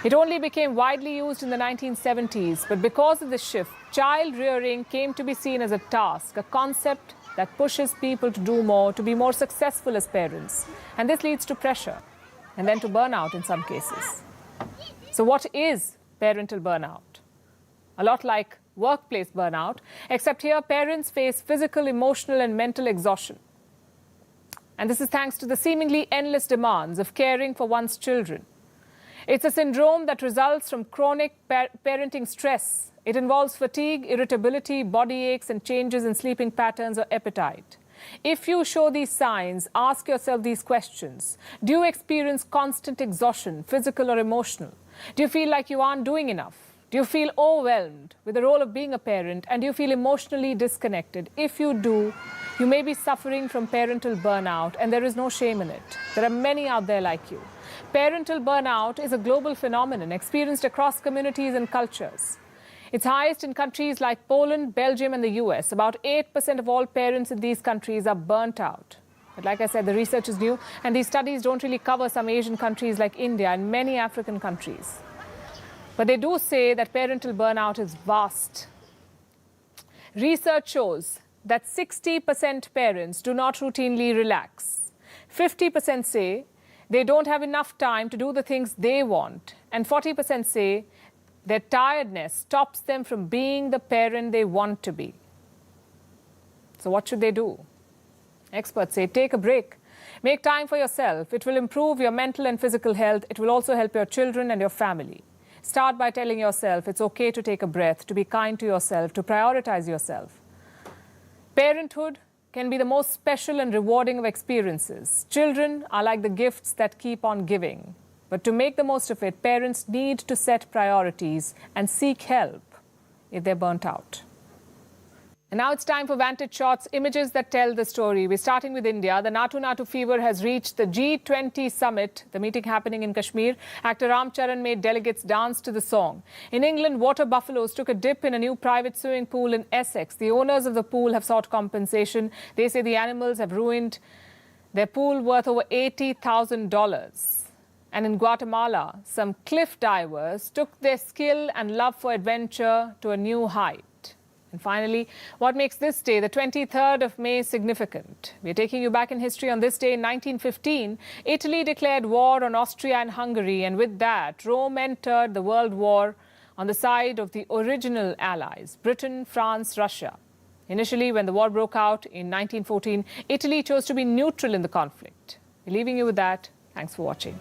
It only became widely used in the 1970s, but because of this shift, child rearing came to be seen as a task, a concept that pushes people to do more, to be more successful as parents. And this leads to pressure and then to burnout in some cases. So what is parental burnout? A lot like workplace burnout, except here parents face physical, emotional, and mental exhaustion. And this is thanks to the seemingly endless demands of caring for one's children. It's a syndrome that results from chronic parenting stress. It involves fatigue, irritability, body aches, and changes in sleeping patterns or appetite. If you show these signs, ask yourself these questions. Do you experience constant exhaustion, physical or emotional? Do you feel like you aren't doing enough? Do you feel overwhelmed with the role of being a parent? And do you feel emotionally disconnected? If you do, you may be suffering from parental burnout, and there is no shame in it. There are many out there like you. Parental burnout is a global phenomenon experienced across communities and cultures. It's highest in countries like Poland, Belgium, and the US. About 8% of all parents in these countries are burnt out. But like I said, the research is new, and these studies don't really cover some Asian countries like India and many African countries. But they do say that parental burnout is vast. Research shows that 60% parents do not routinely relax. 50% say they don't have enough time to do the things they want. And 40% say their tiredness stops them from being the parent they want to be. So what should they do? Experts say take a break. Make time for yourself. It will improve your mental and physical health. It will also help your children and your family. Start by telling yourself it's okay to take a breath, to be kind to yourself, to prioritize yourself. Parenthood can be the most special and rewarding of experiences. Children are like the gifts that keep on giving. But to make the most of it, parents need to set priorities and seek help if they're burnt out. And now it's time for Vantage Shots, images that tell the story. We're starting with India. The Natu Natu fever has reached the G20 summit, the meeting happening in Kashmir. Actor Ram Charan made delegates dance to the song. In England, water buffaloes took a dip in a new private swimming pool in Essex. The owners of the pool have sought compensation. They say the animals have ruined their pool worth over $80,000. And in Guatemala, some cliff divers took their skill and love for adventure to a new height. And finally, what makes this day, the 23rd of May, significant? We're taking you back in history. On this day in 1915, Italy declared war on Austria and Hungary, and with that, Rome entered the World War on the side of the original allies, Britain, France, Russia. Initially, when the war broke out in 1914, Italy chose to be neutral in the conflict. We're leaving you with that. Thanks for watching.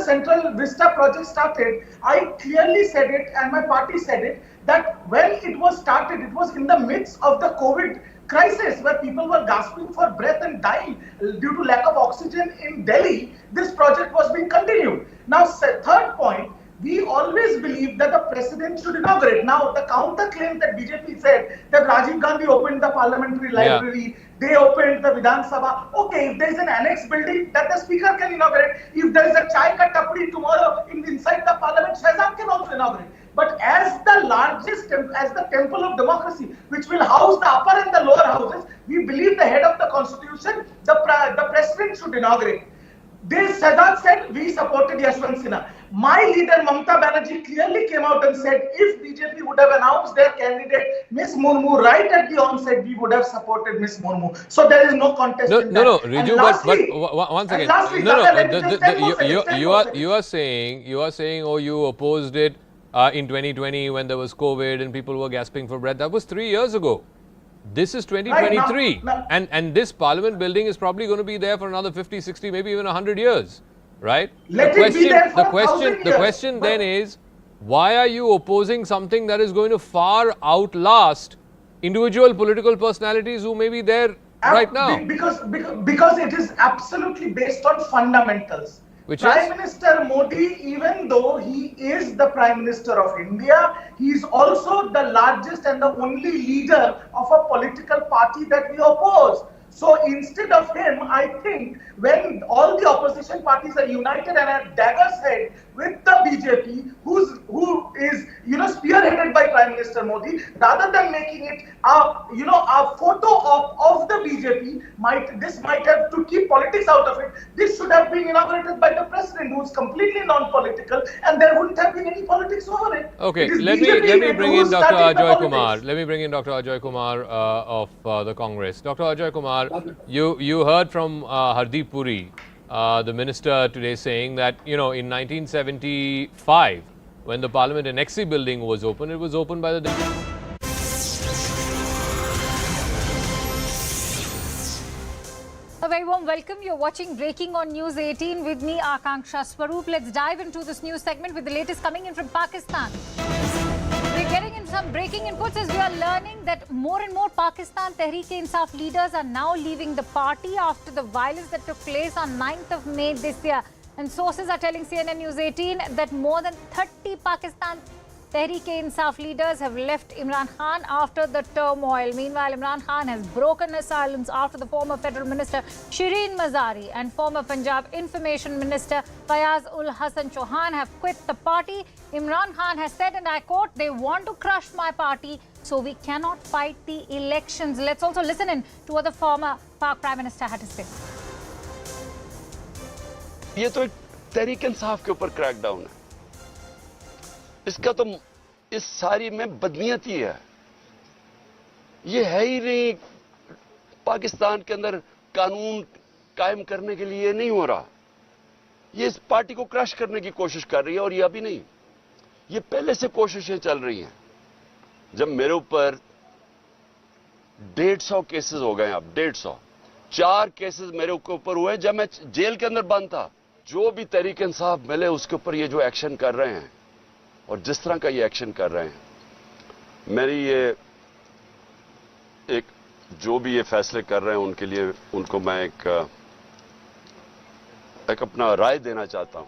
Central Vista project started, I clearly said it, and my party said it, that when it was started, it was in the midst of the COVID crisis where people were gasping for breath and dying due to lack of oxygen in Delhi. This project was being continued. Now, third point, we always believe that the president should inaugurate. Now, the counter claim that BJP said that Rajiv Gandhi opened the parliamentary library, they opened the Vidhan Sabha. Okay, if there is an annex building that the speaker can inaugurate, if there is a chai ka tapdi tomorrow inside the parliament, Shahzad can also inaugurate. But as the largest, as the temple of democracy, which will house the upper and the lower houses, we believe the head of the constitution, the president should inaugurate. This Shahzad said we supported Yashwant Sinha. My leader Mamata Banerjee clearly came out and said if BJP would have announced their candidate Miss Murmu right at the onset, we would have supported Miss Murmu. So there is no contest. No, Riju, but once again, you are saying, oh, you opposed it in 2020 when there was COVID and people were gasping for breath. That was 3 years ago. This is 2023, and this parliament building is probably going to be there for another 50, 60, maybe even 100 years, right? The question then is, why are you opposing something that is going to far outlast individual political personalities who may be there right now? Because it is absolutely based on fundamentals. Prime Minister Modi, even though he is the Prime Minister of India, he is also the largest and the only leader of a political party that we oppose. So instead of him, I think when all the opposition parties are united and at dagger's head with the BJP, who is spearheaded by Prime Minister Modi, rather than making it a photo of the BJP, this might have to keep politics out of it. This should have been inaugurated by the president, who is completely non-political, and there wouldn't have been any politics over it. Okay, let me bring in Dr. Ajoy Kumar. Let me bring in Dr. Ajoy Kumar of the Congress. Dr. Ajoy Kumar, you heard from Hardeep Puri, the minister today, saying that in 1975, when the Parliament Annexi building was opened, it was opened by the. A very warm welcome. You're watching Breaking on News 18 with me, Akanksha Swaroop. Let's dive into this news segment with the latest coming in from Pakistan. We're getting in and some breaking inputs as we are learning that more and more Pakistan Tehreek-e-Insaf leaders are now leaving the party after the violence that took place on 9th of May this year. And sources are telling CNN News 18 that more than 30 Pakistan Tehreek-e-Insaf leaders have left Imran Khan after the turmoil. Meanwhile, Imran Khan has broken his silence after the former Federal Minister Shireen Mazari and former Punjab Information Minister Fayaz-ul-Hasan Chauhan have quit the party. Imran Khan has said, and I quote, "They want to crush my party, so we cannot fight the elections." Let's also listen in to what the former Pak Prime Minister had to say. ये तो तहरीक इंसाफ के ऊपर crackdown है। इसका तो इस सारी में बदनीयत ही है। ये है ही नहीं, पाकिस्तान के अंदर कानून कायम करने के लिए नहीं हो रहा। ये इस पार्टी को क्रश करने की कोशिश कर रही है, और ये अभी नहीं, ये पहले से कोशिशें चल रही हैं। जब मेरे ऊपर 150 केसेस हो गए, अब 150, 4 केसेस मेरे ऊपर हुए जब मैं जेल के अंदर बंद था। जो भी तहरीक इंसाफ मिले उसके ऊपर ये जो एक्शन कर रहे हैं और जिस तरह का ये एक्शन कर रहे हैं, मेरी ये एक जो भी ये फैसले कर रहे हैं उनके लिए उनको मैं एक अपना राय देना चाहता हूं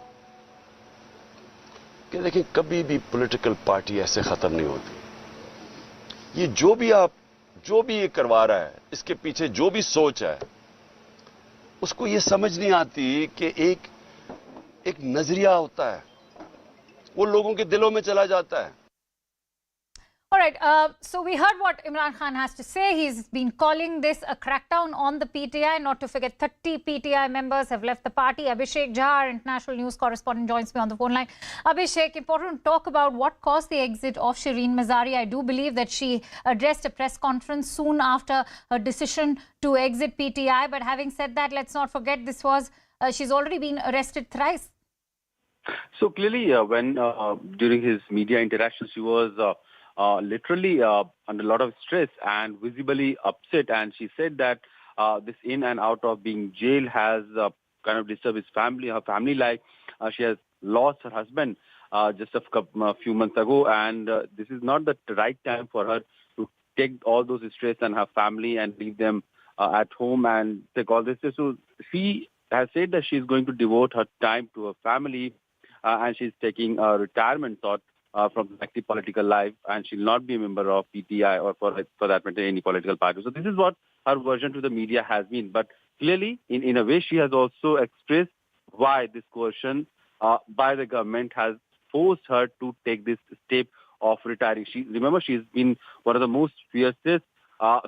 कि देखिए, कभी भी पॉलिटिकल पार्टी ऐसे खत्म नहीं होती। ये जो भी ये करवा रहा है, इसके पीछे जो भी सोच है, उसको ये समझ नहीं आती कि एक नजरिया होता है, वो लोगों के दिलों में चला जाता है। All right, so we heard what Imran Khan has to say. He's been calling this a crackdown on the PTI. Not to forget, 30 PTI members have left the party. Abhishek Jha, our international news correspondent, joins me on the phone line. Abhishek, important to talk about what caused the exit of Shireen Mazari. I do believe that she addressed a press conference soon after her decision to exit PTI. But having said that, let's not forget this was, she's already been arrested thrice. So clearly, when during his media interaction, she was literally under a lot of stress and visibly upset. And she said that this in and out of being jailed has kind of disturbed her family life. She has lost her husband just a few months ago. And this is not the right time for her to take all those stress and her family and leave them at home and take all this. So she has said that she's going to devote her time to her family. And she's taking a retirement thought from the active political life, and she'll not be a member of PTI or for that matter any political party. So this is what her version to the media has been. But clearly, in a way, she has also expressed why this coercion by the government has forced her to take this step of retiring. Remember, she's been one of the most fiercest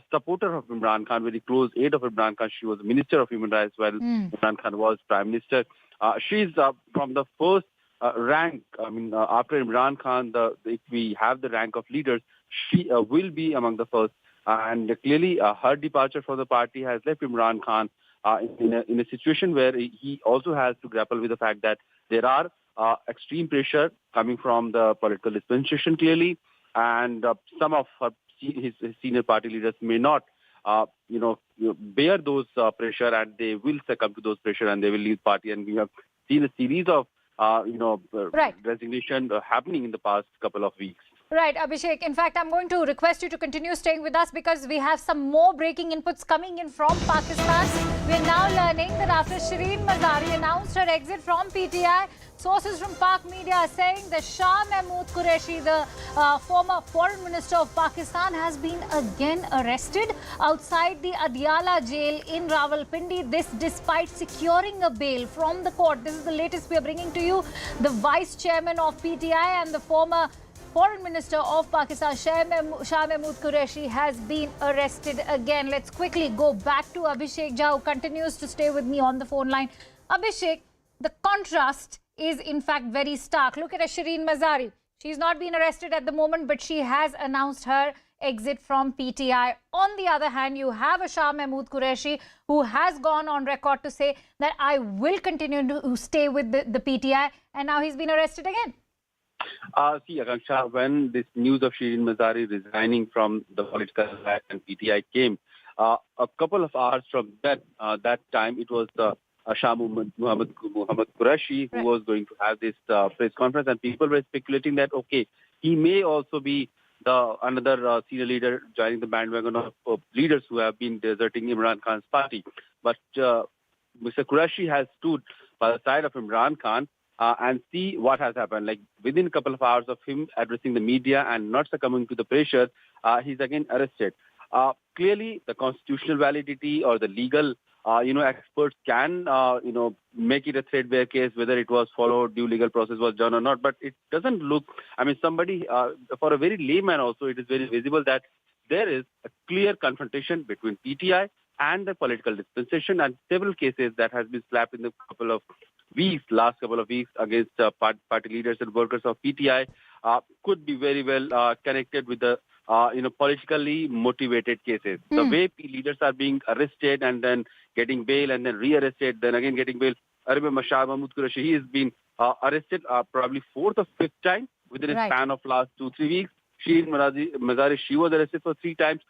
supporter of Imran Khan, very close aide of Imran Khan. She was Minister of Human Rights while Imran Khan was Prime Minister. She's from the first rank. I mean, after Imran Khan, if we have the rank of leaders, she will be among the first. And clearly, her departure from the party has left Imran Khan in a situation where he also has to grapple with the fact that there are extreme pressure coming from the political dispensation, clearly, and some of his senior party leaders may not, bear those pressure, and they will succumb to those pressure, and they will leave party. And we have seen a series of resignation happening in the past couple of weeks. Right, Abhishek. In fact, I'm going to request you to continue staying with us because we have some more breaking inputs coming in from Pakistan. We're now learning that after Shireen Mazari announced her exit from PTI, sources from Pak media are saying that Shah Mahmood Qureshi, the former foreign minister of Pakistan, has been again arrested outside the Adiala jail in Rawalpindi. This despite securing a bail from the court. This is the latest we are bringing to you. The vice chairman of PTI and the former Foreign Minister of Pakistan, Shah Mahmood Qureshi, has been arrested again. Let's quickly go back to Abhishek Jha, who continues to stay with me on the phone line. Abhishek, the contrast is in fact very stark. Look at Shireen Mazari. She's not been arrested at the moment, but she has announced her exit from PTI. On the other hand, you have a Shah Mahmood Qureshi who has gone on record to say that I will continue to stay with the PTI, and now he's been arrested again. See, Akanksha, when this news of Shireen Mazari resigning from the political life and PTI came, a couple of hours from that time, it was Shah Muhammad Qureshi who was going to have this press conference, and people were speculating that, okay, he may also be another senior leader joining the bandwagon of leaders who have been deserting Imran Khan's party. But Mr. Qureshi has stood by the side of Imran Khan and see what has happened. Like within a couple of hours of him addressing the media and not succumbing to the pressure, he's again arrested. Clearly, the constitutional validity or the legal, experts can, make it a threadbare case, whether it was followed, due legal process was done or not. But it doesn't look, somebody, for a very layman also, it is very visible that there is a clear confrontation between PTI and the political dispensation, and several cases that has been slapped in the last couple of weeks against party leaders and workers of PTI could be very well connected with the politically motivated cases. The way leaders are being arrested and then getting bail and then re-arrested, then again getting bail. I remember Shah Mahmood Qureshi, he has been arrested probably fourth or fifth time within a span of last 2-3 weeks. Shireen Mazari, she was arrested for 3 times.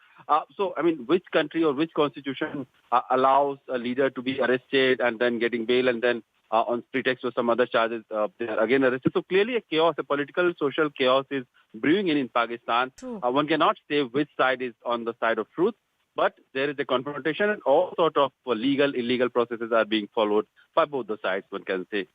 Which country or which constitution allows a leader to be arrested and then getting bail and then on pretext of some other charges, they are again arrested? So clearly a chaos, a political, social chaos is brewing in Pakistan. One cannot say which side is on the side of truth, but there is a confrontation and all sort of legal, illegal processes are being followed by both the sides, one can say.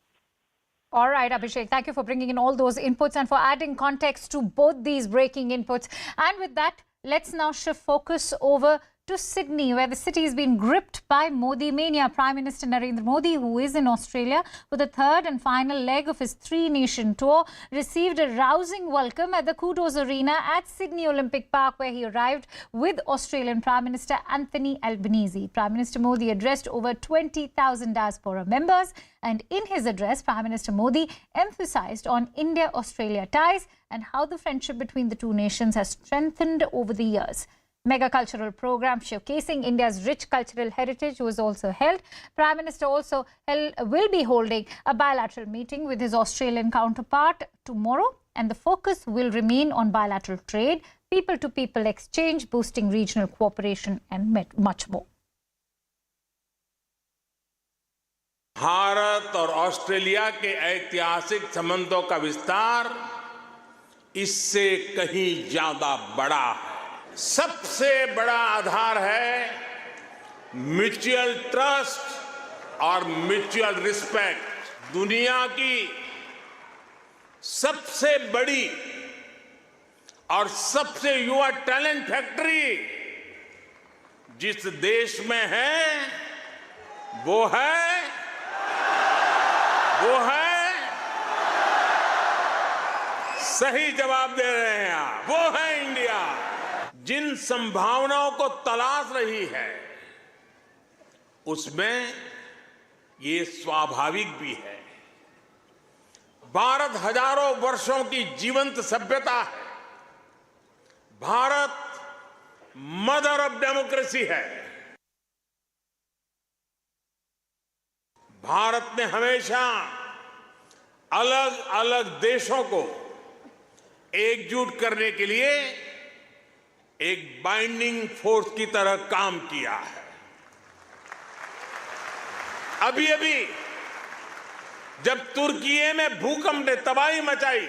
All right, Abhishek, thank you for bringing in all those inputs and for adding context to both these breaking inputs. And with that, let's now shift focus over to Sydney, where the city has been gripped by Modi mania. Prime Minister Narendra Modi, who is in Australia for the third and final leg of his 3-nation tour, received a rousing welcome at the Kudos Arena at Sydney Olympic Park, where he arrived with Australian Prime Minister Anthony Albanese. Prime Minister Modi addressed over 20,000 diaspora members, and in his address, Prime Minister Modi emphasised on India-Australia ties and how the friendship between the two nations has strengthened over the years. Mega cultural program showcasing India's rich cultural heritage was also held. Prime Minister also will be holding a bilateral meeting with his Australian counterpart tomorrow, and the focus will remain on bilateral trade, people-to-people exchange, boosting regional cooperation and much more. Bharat और Australia के ऐतिहासिक संबंधों का विस्तार इससे कहीं ज्यादा बड़ा है। सबसे बड़ा आधार है म्यूचुअल ट्रस्ट और म्यूचुअल रिस्पेक्ट। दुनिया की सबसे बड़ी और सबसे युवा टैलेंट फैक्ट्री जिस देश में है वो है सही जवाब दे रहे हैं आप, वो है इंडिया। जिन संभावनाओं को तलाश रही है उसमें ये स्वाभाविक भी है। भारत हजारों वर्षों की जीवंत सभ्यता है। भारत मदर ऑफ डेमोक्रेसी है। भारत ने हमेशा अलग अलग देशों को एकजुट करने के लिए एक बाइंडिंग फोर्स की तरह काम किया है। अभी जब तुर्की में भूकंप ने तबाही मचाई